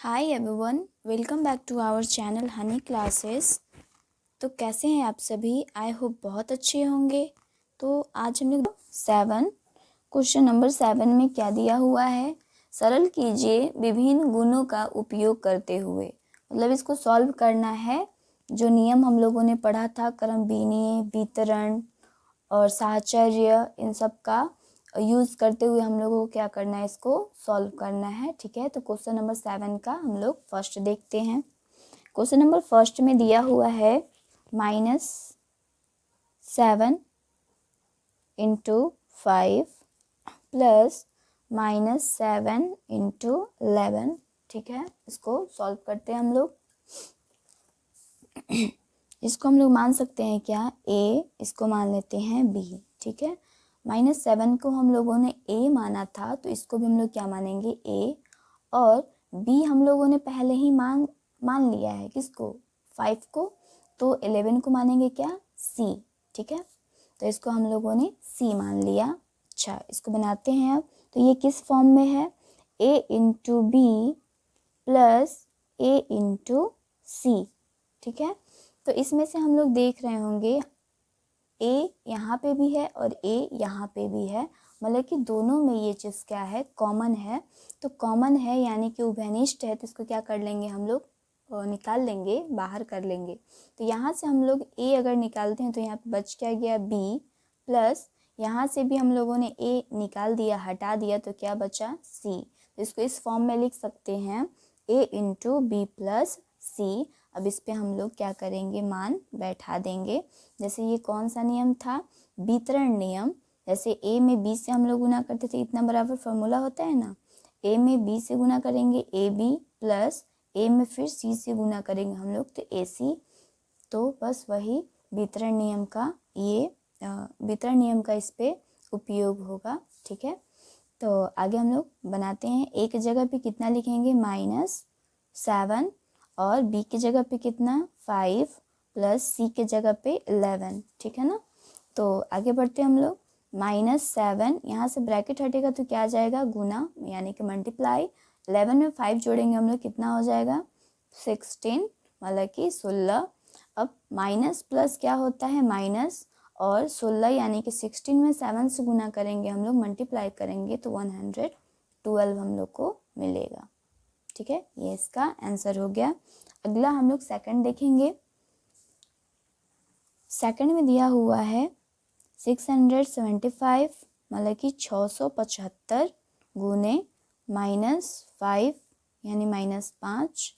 Hi everyone, welcome back to our channel honey classes. तो कैसे हैं आप सभी? आई होप बहुत अच्छे होंगे। तो आज हम लोग क्वेश्चन नंबर 7 में क्या दिया हुआ है, सरल कीजिए विभिन्न गुणों का उपयोग करते हुए। मतलब इसको सॉल्व करना है। जो नियम हम लोगों ने पढ़ा था, क्रमबीनीय, वितरण और साहचर्य, इन सब का यूज़ करते हुए हम लोगों को क्या करना है, इसको सॉल्व करना है। ठीक है, तो क्वेश्चन नंबर 7 का हम लोग फर्स्ट देखते हैं। क्वेश्चन नंबर फर्स्ट में दिया हुआ है -7 × 5 प्लस -7 × 11। ठीक है, इसको सॉल्व करते हैं हम लोग। इसको हम लोग मान सकते हैं क्या, ए, इसको मान लेते हैं बी। ठीक है, -7 को हम लोगों ने ए माना था, तो इसको भी हम लोग क्या मानेंगे, ए। और बी हम लोगों ने पहले ही मान लिया है, किसको, 5 को, तो 11 को मानेंगे क्या, सी। ठीक है, तो इसको हम लोगों ने सी मान लिया। अच्छा, इसको बनाते हैं अब। तो ये किस फॉर्म में है, ए इंटू बी प्लस ए इंटू सी। ठीक है, तो इसमें से हम लोग देख रहे होंगे ए यहाँ पे भी है और ए यहाँ पे भी है, मतलब कि दोनों में ये चीज़ क्या है, कॉमन है। तो कॉमन है यानी कि उभयनिष्ठ है, तो इसको क्या कर लेंगे हम लोग, निकाल लेंगे, बाहर कर लेंगे। तो यहाँ से हम लोग ए अगर निकालते हैं तो यहाँ पे बच क्या गया, बी, प्लस यहाँ से भी हम लोगों ने ए निकाल दिया, हटा दिया, तो क्या बचा, सी। तो इसको इस फॉर्म में लिख सकते हैं, ए इंटू बी प्लस सी। अब इस पे हम लोग क्या करेंगे, मान बैठा देंगे। जैसे ये कौन सा नियम था, वितरण नियम। जैसे ए में बी से हम लोग गुना करते थे, इतना बराबर फॉर्मूला होता है ना, ए में बी से गुना करेंगे ए बी, प्लस ए में फिर सी से गुना करेंगे हम लोग, तो ए सी। तो बस वही वितरण नियम का, ये वितरण नियम का इस पे उपयोग होगा। ठीक है, तो आगे हम लोग बनाते हैं। ए की जगह पे कितना लिखेंगे, -7, और बी की जगह पे कितना, 5, प्लस सी के जगह पे 11। ठीक है ना, तो आगे बढ़ते हैं हम लोग। -7, यहाँ से ब्रैकेट हटेगा तो क्या आ जाएगा, गुना, यानी कि मल्टीप्लाई। 11 में 5 जोड़ेंगे हम लोग, कितना हो जाएगा, 16, मतलब कि 16। अब माइनस प्लस क्या होता है, माइनस, और 16 यानी कि 16 में 7 से गुना करेंगे हम लोग, मल्टीप्लाई करेंगे तो 112 हम लोग को मिलेगा। ठीक है, ये इसका आंसर हो गया। अगला हम लोग सेकंड देखेंगे। सेकंड में दिया हुआ है 675, मतलब कि 675 गुने -5 यानी -5,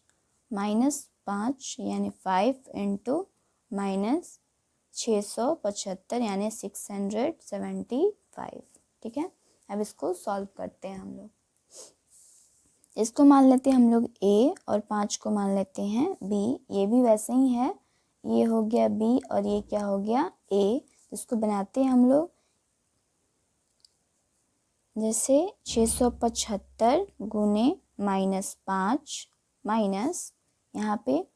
-5 यानी 5 इंटू -675 यानी 675। ठीक है, अब इसको सॉल्व करते हैं हम लोग। इसको मान लेते हैं हम लोग ए, और 5 को मान लेते हैं बी। ये भी वैसे ही है, ये हो गया बी और ये क्या हो गया, ए। इसको बनाते हैं हम लोग। जैसे 675 गुने -5 माइनस, यहाँ पे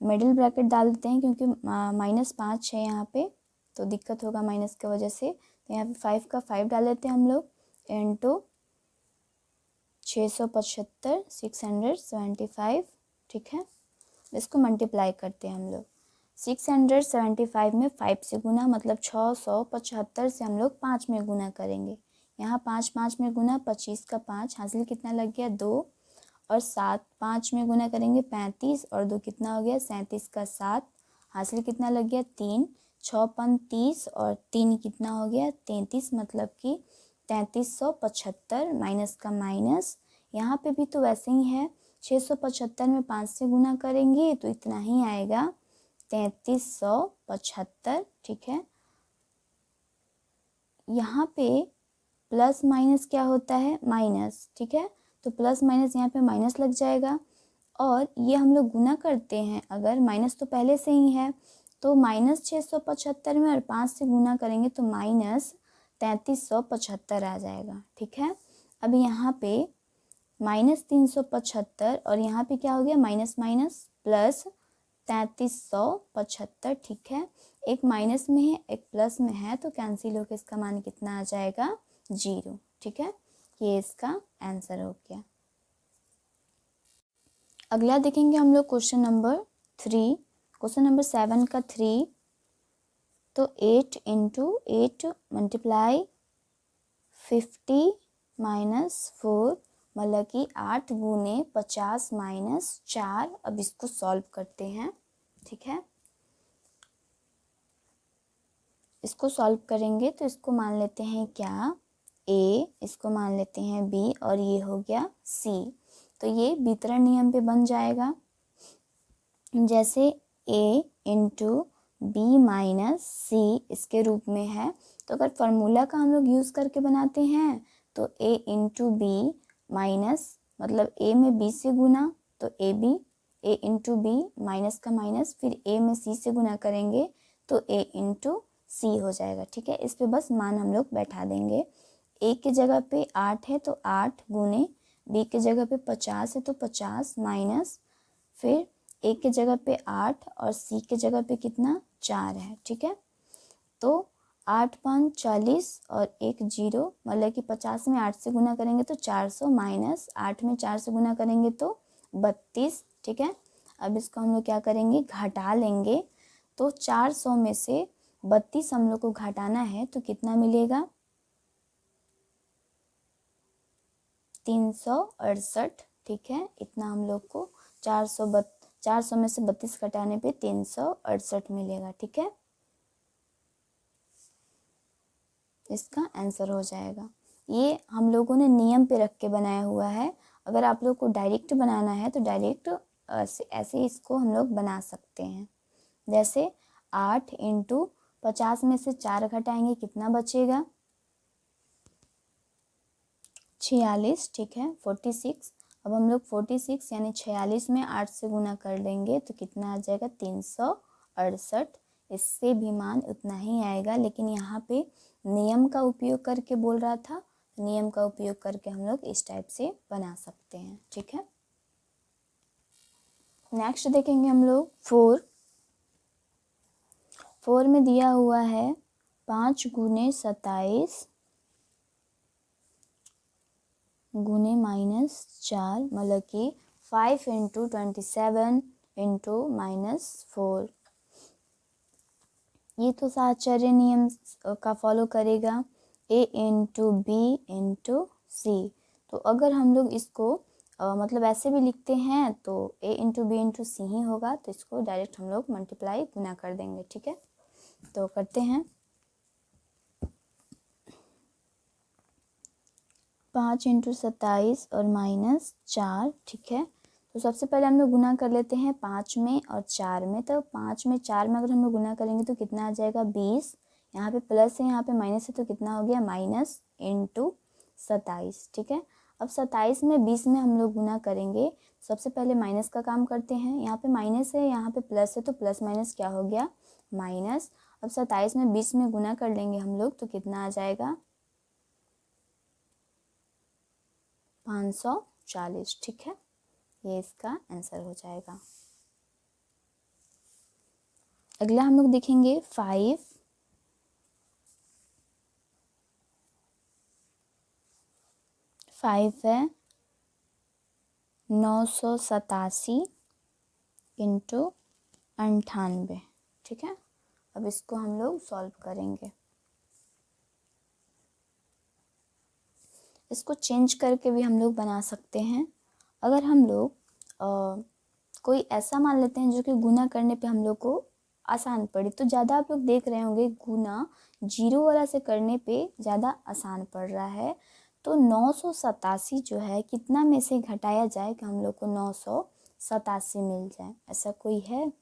मिडिल ब्रैकेट डाल देते हैं क्योंकि -5 है यहाँ पे, तो दिक्कत होगा माइनस की वजह से। तो यहाँ पे 5 का 5 डाल देते हैं हम लोग, इंटू 675, 675। ठीक है, इसको मल्टीप्लाई करते हैं हम लोग। 675 में 5 से गुना, मतलब 675 से हम लोग 5 में गुना करेंगे। यहाँ 5 5 में गुना, 25 का 5, हासिल कितना लग गया, 2। और 7 5 में गुना करेंगे, 35, और 2 कितना हो गया, 37 का 7, हासिल कितना लग गया, 3। 6 5 30, और 3 कितना हो गया, 33, मतलब कि 3375 माइनस का माइनस। यहाँ पे भी तो वैसे ही है, 675 में 5 से गुना करेंगे तो इतना ही आएगा, 3375। ठीक है, यहाँ पे प्लस माइनस क्या होता है, माइनस। ठीक है, तो प्लस माइनस यहाँ पे माइनस लग जाएगा, और ये हम लोग गुना करते हैं, अगर माइनस तो पहले से ही है, तो -675 में और 5 से गुना करेंगे तो -3375 आ जाएगा। ठीक है, अब यहाँ पे -375, और यहाँ पे क्या हो गया, माइनस माइनस प्लस 3375। ठीक है, एक माइनस में है एक प्लस में है, तो कैंसिल होकर इसका मान कितना आ जाएगा, 0। ठीक है, ये इसका आंसर हो गया। अगला देखेंगे हम लोग क्वेश्चन नंबर 3, क्वेश्चन नंबर 7 का 3। तो 8 इंटू 8 मल्टीप्लाई 50 माइनस 4 मतलब कि 8 गुने 50 माइनस 4। अब इसको सॉल्व करते हैं, ठीक है। इसको सॉल्व करेंगे तो इसको मान लेते हैं क्या, ए, इसको मान लेते हैं बी, और ये हो गया सी। तो ये वितरण नियम पे बन जाएगा। जैसे ए इंटू बी माइनस सी इसके रूप में है, तो अगर फार्मूला का हम लोग यूज़ करके बनाते हैं तो ए इंटू बी माइनस मतलब ए में बी से गुना तो A B, A into B minus का माइनस, फिर ए में सी से गुना करेंगे तो ए इंटू सी हो जाएगा, ठीक है। इस पे बस मान हम लोग बैठा देंगे। ए के जगह पे 8 है तो 8 गुने, बी के जगह पे 50 है तो 50 माइनस, फिर ए के जगह पे 8 और सी के जगह पे कितना 4 है, ठीक है। तो 8 5 40 और 1 0 मतलब कि 50 में 8 से गुना करेंगे तो 400 माइनस 8 में 4 से गुना करेंगे तो 32, ठीक है। अब इसको हम लोग क्या करेंगे, घटा लेंगे। तो 400 में से 32 हम लोग को घटाना है तो कितना मिलेगा, 368, ठीक है। इतना हम लोग को 400 में से 32 घटाने पे 368 मिलेगा, ठीक है। इसका आंसर हो जाएगा। ये हम लोगों ने नियम पे रख के बनाया हुआ है। अगर आप लोग को डायरेक्ट बनाना है तो डायरेक्ट ऐसे इसको हम लोग बना सकते हैं। जैसे 8 इंटू 50 में से 4 घटाएंगे कितना बचेगा, 46, ठीक है, 46। अब हम लोग 46 यानी 46 में 8 से गुना कर लेंगे तो कितना आ जाएगा, 368। इससे भी मान उतना ही आएगा, लेकिन यहाँ पे नियम का उपयोग करके बोल रहा था, नियम का उपयोग करके हम लोग इस टाइप से बना सकते हैं, ठीक है। नेक्स्ट देखेंगे हम लोग 4 में दिया हुआ है 5 गुने 27 गुने माइनस 4 मतलब कि 5 इंटू 27 इंटू -4। ये तो साहचर्य नियम का फॉलो करेगा, ए इंटू बी इंटू सी। तो अगर हम लोग इसको मतलब ऐसे भी लिखते हैं तो ए इंटू बी इंटू सी ही होगा, तो इसको डायरेक्ट हम लोग मल्टीप्लाई गुना कर देंगे, ठीक है। तो करते हैं, 5 इंटू 27 और -4, ठीक है। तो सबसे पहले हम लोग गुना कर लेते हैं 5 में और 4 में। तो 5 में 4 में अगर हम लोग गुना करेंगे तो कितना आ जाएगा, 20। यहाँ पे प्लस है, यहाँ पे माइनस है, तो कितना हो गया, माइनस इंटू 27, ठीक है। अब 27 में 20 में हम लोग गुना करेंगे। सबसे पहले माइनस का काम करते हैं। यहाँ पे माइनस है, यहाँ पे प्लस है, तो प्लस माइनस क्या हो गया, माइनस। अब 27 में 20 में गुना कर लेंगे हम लोग तो कितना आ जाएगा, 540, ठीक है। ये इसका आंसर हो जाएगा। अगला हम लोग देखेंगे 5 है 987 इंटू 98, ठीक है। अब इसको हम लोग सॉल्व करेंगे। इसको चेंज करके भी हम लोग बना सकते हैं। अगर हम लोग कोई ऐसा मान लेते हैं जो कि गुना करने पे हम लोग को आसान पड़े, तो ज़्यादा आप लोग देख रहे होंगे गुना 0 वाला से करने पे ज़्यादा आसान पड़ रहा है। तो 987 जो है कितना में से घटाया जाए कि हम लोग को 987 मिल जाए, ऐसा कोई है?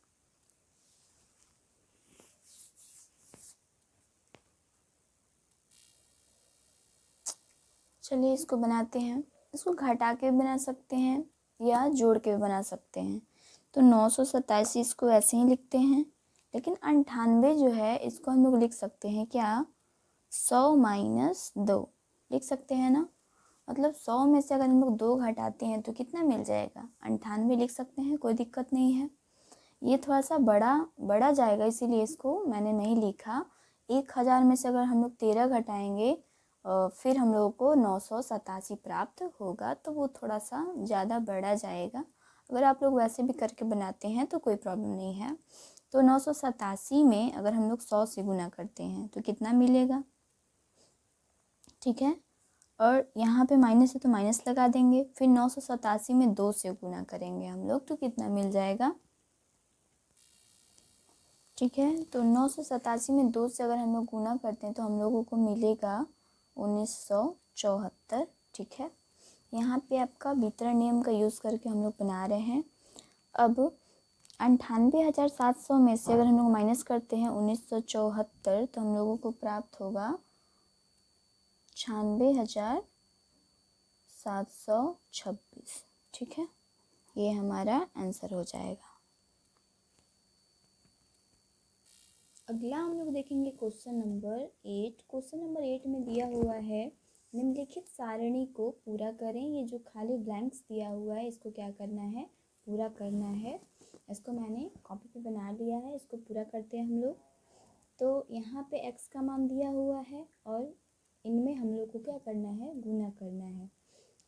चलिए इसको बनाते हैं। इसको घटा के भी बना सकते हैं या जोड़ के भी बना सकते हैं। तो 987 इसको ऐसे ही लिखते हैं, लेकिन 98 जो है इसको हम लोग लिख सकते हैं क्या, 100 माइनस 2 लिख सकते हैं ना। मतलब 100 में से अगर हम लोग 2 घटाते हैं तो कितना मिल जाएगा, 98 लिख सकते हैं, कोई दिक्कत नहीं है। ये थोड़ा सा बड़ा जाएगा, इसीलिए इसको मैंने नहीं लिखा। 1000 में से अगर हम लोग 13 घटाएंगे फिर हम लोगों को 987 प्राप्त होगा, तो वो थोड़ा सा ज़्यादा बढ़ा जाएगा। अगर आप लोग वैसे भी करके बनाते हैं तो कोई प्रॉब्लम नहीं है। तो 987 में अगर हम लोग 100 से गुना करते हैं तो कितना मिलेगा, ठीक है। और यहाँ पे माइनस है तो माइनस लगा देंगे। फिर 987 में 2 से गुना करेंगे हम लोग तो कितना मिल जाएगा, ठीक है। तो 987 में 2 से अगर हम लोग गुना करते हैं तो हम लोगों को मिलेगा 1974, ठीक है। यहाँ पे आपका वितरण नियम का यूज़ करके हम लोग बना रहे हैं। अब 98,700 में से अगर हम लोग माइनस करते हैं 1974 तो हम लोगों को प्राप्त होगा 96,726, ठीक है। ये हमारा आंसर हो जाएगा। अगला हम लोग देखेंगे क्वेश्चन नंबर 8। क्वेश्चन नंबर 8 में दिया हुआ है निम्नलिखित सारणी को पूरा करें। ये जो खाली ब्लैंक्स दिया हुआ है इसको क्या करना है, पूरा करना है। इसको मैंने कॉपी पे बना लिया है, इसको पूरा करते हैं हम लोग। तो यहाँ पे x का मान दिया हुआ है और इनमें हम लोग को क्या करना है, गुना करना है।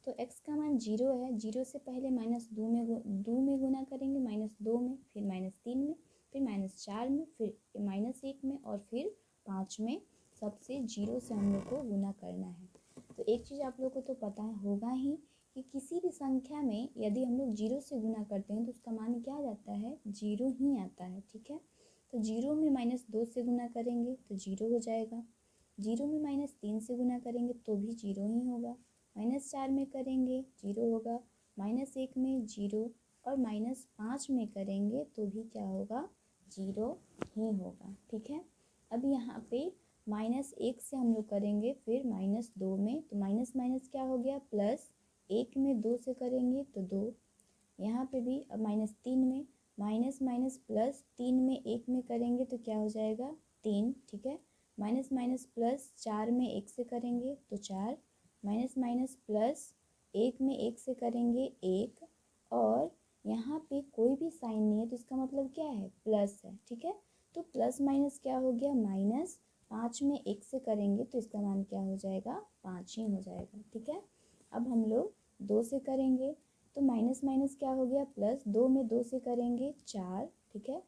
तो x का मान 0 है, 0 से पहले -2 में गुना करेंगे, -2 में, फिर -3 में, फिर -4 में, फिर -1 में और फिर 5 में। सबसे 0 से हम लोग को गुना करना है। तो एक चीज़ आप लोग को तो पता होगा ही कि किसी भी संख्या में यदि हम लोग 0 से गुना करते हैं तो उसका मान क्या आ जाता है, 0 ही आता है, ठीक है। तो 0 में -2 से गुना करेंगे तो 0 हो जाएगा। 0 में -3 से गुना करेंगे तो भी 0 ही होगा। -4 में करेंगे 0 होगा, -1 में 0 और -5 में करेंगे तो भी क्या होगा, 0 ही होगा, ठीक है। अब यहाँ पे -1 से हम लोग करेंगे फिर -2 में, तो माइनस माइनस क्या हो गया, प्लस। 1 में 2 से करेंगे तो 2। यहाँ पे भी अब -3 में माइनस माइनस प्लस, 3 में 1 में करेंगे तो क्या हो जाएगा, 3, ठीक है। माइनस माइनस प्लस, 4 में 1 से करेंगे तो 4, माइनस माइनस प्लस, 1 में 1 से करेंगे 1, और यहाँ पे कोई भी साइन नहीं है तो इसका मतलब क्या है, प्लस है, ठीक है। तो प्लस माइनस क्या हो गया, माइनस। 5 में 1 से करेंगे तो इसका मान क्या हो जाएगा, 5 ही हो जाएगा, ठीक है। अब हम लोग 2 से करेंगे तो माइनस माइनस क्या हो गया, प्लस। 2 में 2 से करेंगे 4, ठीक है।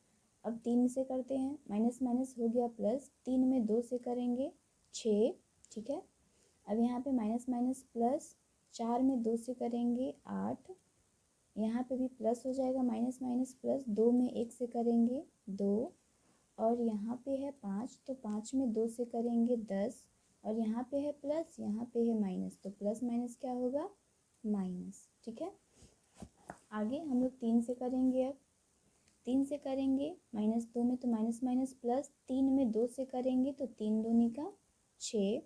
अब 3 से करते हैं, माइनस माइनस हो गया प्लस। 3 में 2 से करेंगे 6, ठीक है। अब यहाँ पे माइनस माइनस प्लस, 4 में 2 से करेंगे 8, यहाँ पे भी प्लस हो जाएगा, माइनस माइनस प्लस। 2 में 1 से करेंगे 2, और यहाँ पे है 5 तो 5 में 2 से करेंगे 10, और यहाँ पे है प्लस, यहाँ पे है माइनस, तो प्लस माइनस क्या होगा, माइनस, ठीक है। आगे हम लोग 3 से करेंगे। अब 3 से करेंगे -2 में तो माइनस माइनस प्लस। 3 में 2 से करेंगे तो 3 दूनी का 6,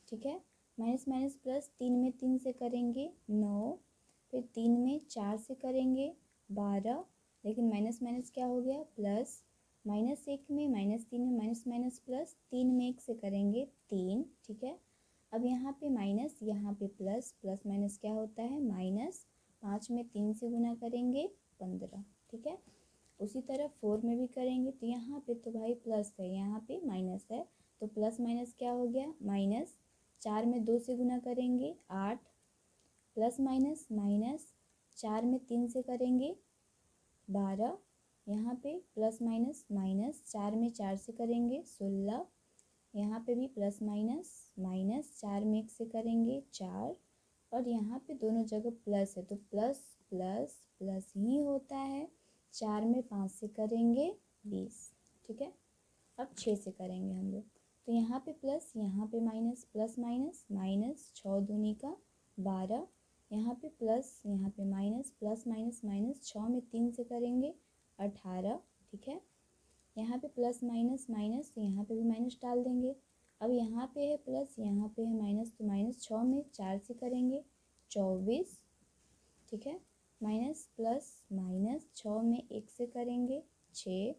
ठीक है। माइनस माइनस प्लस, 3 में 3 से करेंगे 9, फिर 3 में 4 से करेंगे 12, लेकिन माइनस माइनस क्या हो गया, प्लस। -1 में, -3 में माइनस माइनस प्लस, 3 में 1 से करेंगे 3, ठीक है। अब यहाँ पे माइनस, यहाँ पे प्लस, प्लस माइनस क्या होता है, माइनस। 5 में 3 से गुना करेंगे 15, ठीक है। उसी तरह 4 में भी करेंगे तो यहाँ पे तो भाई प्लस है, यहाँ पे माइनस है, तो प्लस माइनस क्या हो गया, माइनस। 4 में 2 से गुना करेंगे 8, प्लस माइनस माइनस। 4 में 3 से करेंगे 12, यहाँ पे प्लस माइनस माइनस। 4 में 4 से करेंगे 16, यहाँ पे भी प्लस माइनस माइनस। 4 में 1 से करेंगे 4, और यहाँ पे दोनों जगह प्लस है तो प्लस प्लस प्लस ही होता है। 4 में 5 से करेंगे 20, ठीक है। अब 6 से करेंगे हम लोग तो यहाँ पे प्लस, यहाँ पे माइनस, प्लस माइनस माइनस। 6 दूनी का 12, यहाँ पे प्लस, यहाँ पे माइनस, प्लस माइनस माइनस। 6 में 3 से करेंगे 18, ठीक है। यहाँ पे प्लस माइनस माइनस, यहाँ पे भी माइनस डाल देंगे। अब यहाँ पे है प्लस, यहाँ पे है माइनस, तो माइनस। 6 में 4 से करेंगे 24, ठीक है। Minus plus minus. 6 में 1 से करेंगे 6,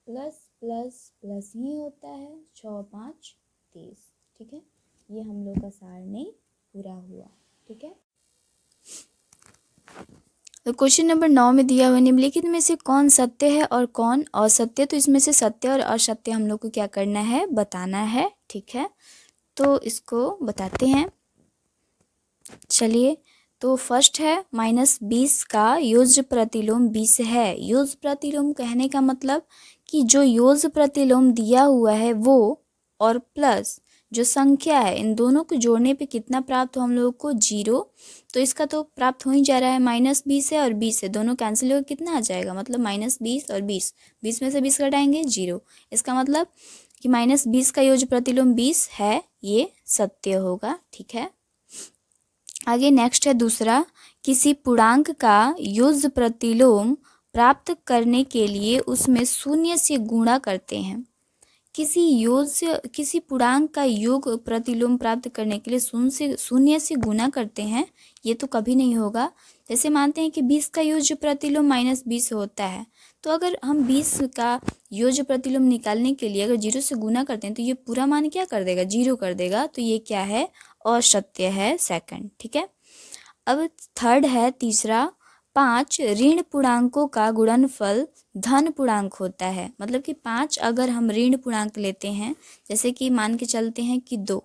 प्लस प्लस प्लस ही होता है। 6 5 30, ठीक है। ये हम लोग का सारणी पूरा हुआ, ठीक है। तो क्वेश्चन नंबर 9 में दिया हुआ निम्नलिखित में से कौन सत्य है और कौन असत्य। तो इसमें से सत्य और असत्य हम लोग को क्या करना है, बताना है, ठीक है। तो इसको बताते हैं, चलिए। तो फर्स्ट है -20 का योज्य प्रतिलोम 20 है। योज्य प्रतिलोम कहने का मतलब कि जो योज्य प्रतिलोम दिया हुआ है वो और प्लस जो संख्या है इन दोनों को जोड़ने पे कितना प्राप्त हो हम लोगों को 0। तो इसका तो प्राप्त हो ही जा रहा है, -20 है और 20 है, दोनों कैंसिल होकर कितना आ जाएगा, मतलब -20 और 20, 20 में से 20 घटाएंगे 0। इसका मतलब कि -20 का योज्य प्रतिलोम 20 है, ये सत्य होगा। ठीक है, आगे नेक्स्ट है दूसरा, किसी पूर्णांक का योज्य प्रतिलोम प्राप्त करने के लिए उसमें शून्य से गुणा करते हैं। किसी पूर्णांक का योग प्रतिलोम प्राप्त करने के लिए शून्य से गुणा करते हैं, ये तो कभी नहीं होगा। जैसे मानते हैं कि 20 का योज्य प्रतिलोम -20 होता है, तो अगर हम 20 का योज्य प्रतिलोम निकालने के लिए अगर 0 से गुणा करते हैं तो ये पूरा मान क्या कर देगा, 0 कर देगा। तो ये क्या है, असत्य है, सेकंड। ठीक है, अब थर्ड है तीसरा, 5 ऋण पूर्णांकों का गुणनफल धन पूर्णांक होता है। मतलब कि 5 अगर हम ऋण पूर्णांक लेते हैं, जैसे कि मान के चलते हैं कि 2,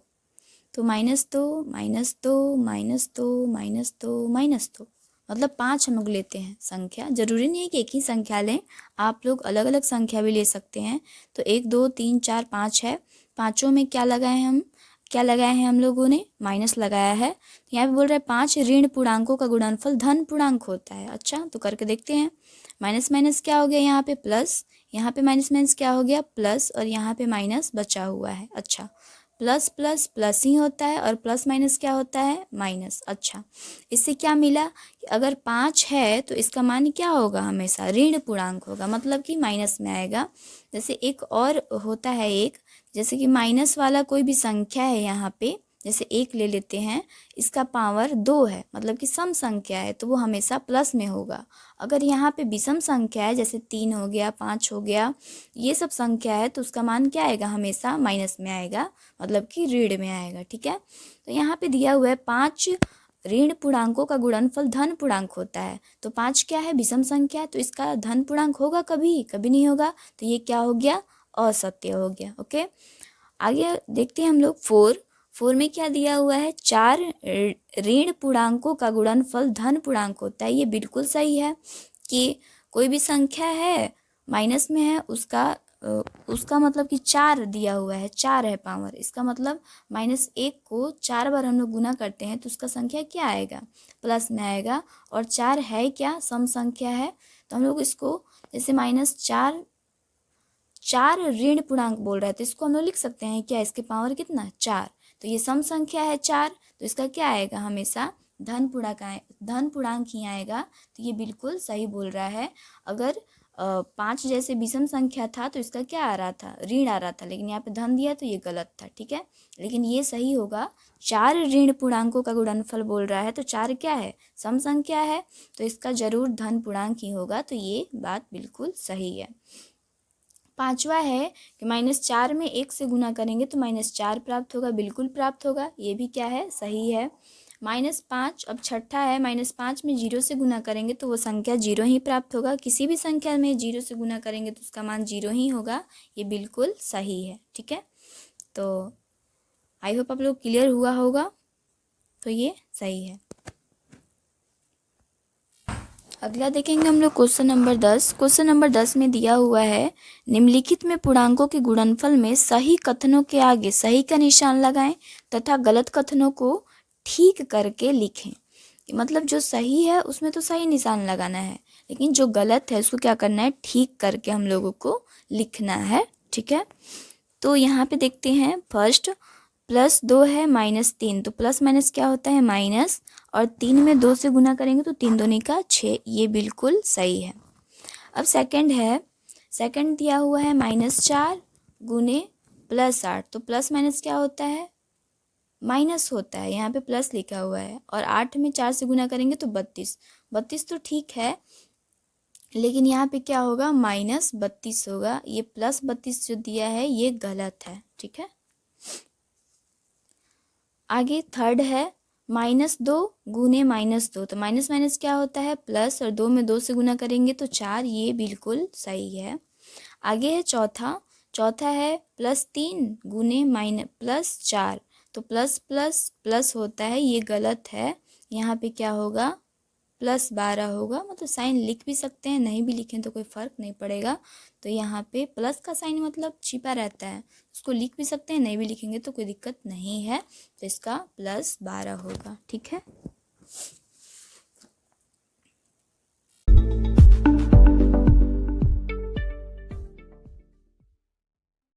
तो -2 -2 -2 -2 -2, मतलब 5 हम लोग लेते हैं संख्या। जरूरी नहीं है कि एक ही संख्या लें, आप लोग अलग अलग संख्या भी ले सकते हैं। तो 1 2 3 4 5 है, पाँचों में क्या लगाए हैं हम लोगों ने, माइनस लगाया है। तो यहाँ पे बोल रहे हैं 5 ऋण पूर्णांकों का गुणनफल धन पूर्णांक होता है। अच्छा, तो करके देखते हैं। माइनस माइनस क्या हो गया, यहाँ पे प्लस, यहाँ पे माइनस माइनस क्या हो गया, प्लस, और यहाँ पे माइनस बचा हुआ है। अच्छा, प्लस प्लस प्लस ही होता है और प्लस माइनस क्या होता है, माइनस। अच्छा, इससे क्या मिला कि अगर 5 है तो इसका मान क्या होगा, हमेशा ऋण पूर्णांक होगा, मतलब कि माइनस में आएगा। जैसे एक और होता है एक, जैसे कि माइनस वाला कोई भी संख्या है, यहाँ पे जैसे 1 ले लेते हैं, इसका पावर 2 है, मतलब कि सम संख्या है, तो वो हमेशा प्लस में होगा। अगर यहाँ पे विषम संख्या है, जैसे 3 हो गया, 5 हो गया, ये सब संख्या है, तो उसका मान क्या आएगा, हमेशा माइनस में आएगा, मतलब कि ऋण में आएगा। ठीक है, तो यहाँ पे दिया हुआ है 5 ऋण पूर्णांकों का गुणनफल धन पूर्णांक होता है। तो 5 क्या है, विषम संख्या है, तो इसका धन पूर्णांक होगा, कभी कभी नहीं होगा। तो ये क्या हो गया, असत्य हो गया। ओके, आगे देखते हैं हम लोग 4 में क्या दिया हुआ है, 4 ऋण पूर्णांकों का गुणनफल धन पूर्णांक होता है। ये बिल्कुल सही है कि कोई भी संख्या है माइनस में है, उसका मतलब कि 4 दिया हुआ है, 4 है पावर, इसका मतलब -1 को 4 बार हम लोग गुना करते हैं तो उसका संख्या क्या आएगा, प्लस में आएगा। और 4 है क्या, सम संख्या है, तो हम लोग इसको जैसे -4 ऋण पूर्णांक बोल रहा है, तो इसको हम लोग लिख सकते हैं क्या, इसके पावर कितना, 4। तो ये सम संख्या है 4, तो इसका क्या आएगा, हमेशा धन पूर्णांक ही आएगा। तो ये बिल्कुल सही बोल रहा है। अगर 5 जैसे विषम संख्या था तो इसका क्या आ रहा था, ऋण आ रहा था, लेकिन यहाँ पे धन दिया तो ये गलत था। ठीक है, लेकिन ये सही होगा। 4 ऋण पूर्णांकों का गुणनफल बोल रहा है, तो 4 क्या है, सम संख्या है, तो इसका जरूर धन पूर्णांक ही होगा। तो ये बात बिल्कुल सही है। पांचवा है कि -4 में 1 से गुना करेंगे तो -4 प्राप्त होगा, बिल्कुल प्राप्त होगा, ये भी क्या है, सही है। -5, अब छठा है, -5 में 0 से गुना करेंगे तो वो संख्या 0 ही प्राप्त होगा। किसी भी संख्या में 0 से गुना करेंगे तो उसका मान 0 ही होगा, ये बिल्कुल सही है। ठीक है, तो आई होप आप लोग क्लियर हुआ होगा, तो ये सही है। अगला देखेंगे हम लोग क्वेश्चन नंबर 10। क्वेश्चन नंबर 10 में दिया हुआ है, निम्नलिखित में पूर्णांकों के गुणनफल में सही कथनों के आगे सही का निशान लगाएं तथा गलत कथनों को ठीक करके लिखें। मतलब जो सही है उसमें तो सही निशान लगाना है, लेकिन जो गलत है उसको क्या करना है, ठीक करके हम लोगों को लिखना है। ठीक है, तो यहाँ पे देखते हैं फर्स्ट, +2 है -3, तो प्लस माइनस क्या होता है, माइनस, और 3 में 2 से गुना करेंगे तो 3 दूनी का 6, ये बिल्कुल सही है। अब सेकंड है, सेकंड दिया हुआ है -4 गुने +8, तो प्लस माइनस क्या होता है, माइनस होता है, यहाँ पे प्लस लिखा हुआ है, और 8 में 4 से गुना करेंगे तो 32 तो ठीक है, लेकिन यहाँ पे क्या होगा, -32 होगा, ये +32 जो दिया है ये गलत है। ठीक है, आगे थर्ड है -2 गुने -2, तो माइनस माइनस क्या होता है, प्लस, और 2 में 2 से गुना करेंगे तो 4, ये बिल्कुल सही है। आगे है चौथा है +3 गुने +4, तो प्लस प्लस प्लस होता है, ये गलत है, यहाँ पे क्या होगा, +12 होगा। मतलब साइन लिख भी सकते हैं, नहीं भी लिखें तो कोई फ़र्क नहीं पड़ेगा। तो यहाँ पे प्लस का साइन मतलब छिपा रहता है, उसको लिख भी सकते हैं, नहीं भी लिखेंगे तो कोई दिक्कत नहीं है। तो इसका +12 होगा। ठीक है।